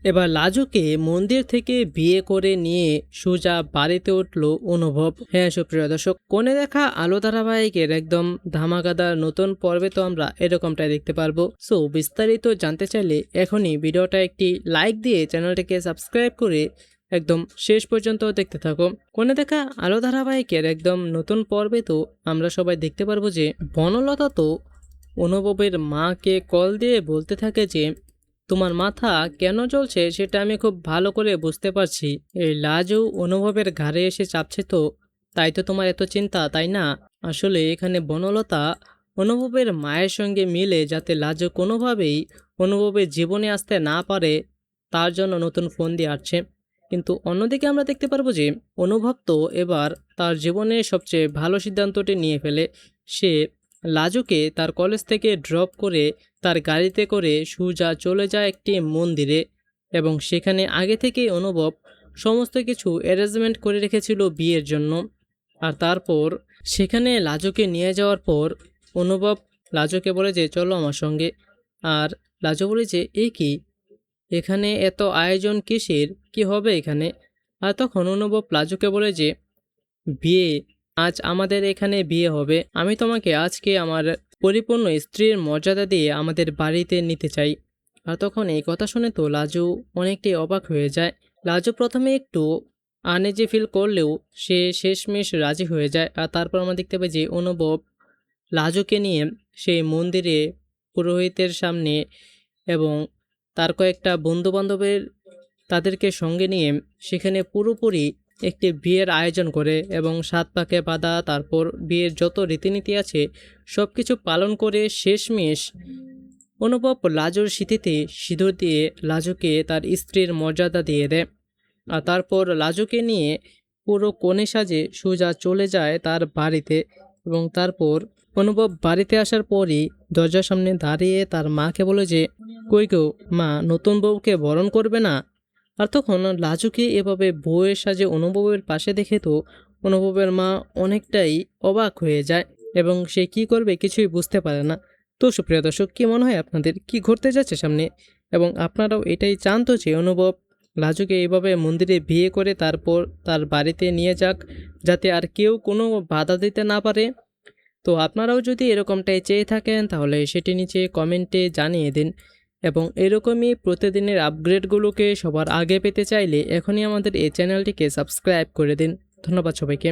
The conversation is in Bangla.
এবার লাজুকে মন্দির থেকে বিয়ে করে নিয়ে সোজা বাড়িতে উঠল অনুভব। হ্যাঁ সুপ্রিয় দর্শক, কোণে দেখা আলো ধারাবাহিকের একদম ধামাকাদার নতুন পর্বে তো আমরা এরকমটাই দেখতে পারবো। সো বিস্তারিত জানতে চাইলে এখনই ভিডিওটা একটি লাইক দিয়ে চ্যানেলটিকে সাবস্ক্রাইব করে একদম শেষ পর্যন্ত দেখতে থাকো। কোণে দেখা আলো ধারাবাহিকের একদম নতুন পর্বে তো আমরা সবাই দেখতে পারবো যে বনলতা তো অনুভবের মাকে কল দিয়ে বলতে থাকে যে তোমার মাথা কেন জ্বলছে সেটা আমি খুব ভালো করে বুঝতে পারছি। এই লাজু অনুভবের ঘাড়ে এসে চাপছে, তো তাই তো তোমার এত চিন্তা, তাই না? আসলে এখানে বনলতা অনুভবের মায়ের সঙ্গে মিলে যাতে লাজু কোনোভাবেই অনুভবের জীবনে আসতে না পারে তার জন্য নতুন ফোন দিয়ে আসছে। কিন্তু অন্যদিকে আমরা দেখতে পারবো যে অনুভব তো এবার তার জীবনে সবচেয়ে ভালো সিদ্ধান্তটি নিয়ে ফেলে। সে লাজুকে তার কলেজ থেকে ড্রপ করে তার গাড়িতে করে সোজা চলে যায় একটি মন্দিরে, এবং সেখানে আগে থেকেই অনুভব সমস্ত কিছু অ্যারেঞ্জমেন্ট করে রেখেছিল বিয়ের জন্য। আর তারপর সেখানে লাজুকে নিয়ে যাওয়ার পর অনুভব লাজুকে বলে যে চলো আমার সঙ্গে। আর লাজু বলে যে কি এখানে এত আয়োজন কিসের, কি হবে এখানে? আর তখন অনুভব লাজুকে বলে যে বিয়ে, আজ আমাদের এখানে বিয়ে হবে। আমি তোমাকে আজকে আমার পরিপূর্ণ স্ত্রীর মর্যাদা দিয়ে আমাদের বাড়িতে নিতে চাই। আর তখন এই কথা শুনে তো লাজু অনেকটাই অবাক হয়ে যায়। লাজু প্রথমে একটু আনইজি ফিল করলেও সে শেষমেশ রাজি হয়ে যায়। আর তারপর আমরা দেখতে পাই যে অনুভব লাজুকে নিয়ে সেই মন্দিরে পুরোহিতের সামনে এবং তার কয়েকটা বন্ধুবান্ধবের তাদেরকে সঙ্গে নিয়ে সেখানে পুরোপুরি একটি বিয়ের আয়োজন করে এবং 7 পাকে বাঁধা, তারপর বিয়ের যত রীতিনীতি আছে সব কিছু পালন করে শেষমেশ অনুভব লাজুর স্মৃতিতে সিঁদুর দিয়ে লাজুকে তার স্ত্রীর মর্যাদা দিয়ে দেয়। আর তারপর লাজুকে নিয়ে পুরো কনে সাজে সোজা চলে যায় তার বাড়িতে। এবং তারপর অনুভব বাড়িতে আসার পরই দরজার সামনে দাঁড়িয়ে তার মাকে বলে যে কই গো মা, নতুন বউকে বরণ করবে না? আর তখন লাজুকে এভাবে বউয়ের সাজে অনুভবের পাশে দেখে তো অনুভবের মা অনেকটাই অবাক হয়ে যায় এবং সে কি করবে কিছুই বুঝতে পারে না। তো সুপ্রিয় দর্শক, কি মনে হয় আপনাদের কি ঘটতে যাচ্ছে সামনে? এবং আপনারাও এটাই চান তো যে অনুভব লাজুকে এইভাবে মন্দিরে বিয়ে করে তারপর তার বাড়িতে নিয়ে যাক, যাতে আর কেউ কোনো বাধা দিতে না পারে? তো আপনারাও যদি এরকমটাই চেয়ে থাকেন তাহলে সেটি নিচে কমেন্টে জানিয়ে দিন। এবং এরকমই প্রতিদিনের আপগ্রেডগুলোকে সবার আগে পেতে চাইলে এখনই আমাদের এই চ্যানেলটিকে সাবস্ক্রাইব করে দিন। ধন্যবাদ সবাইকে।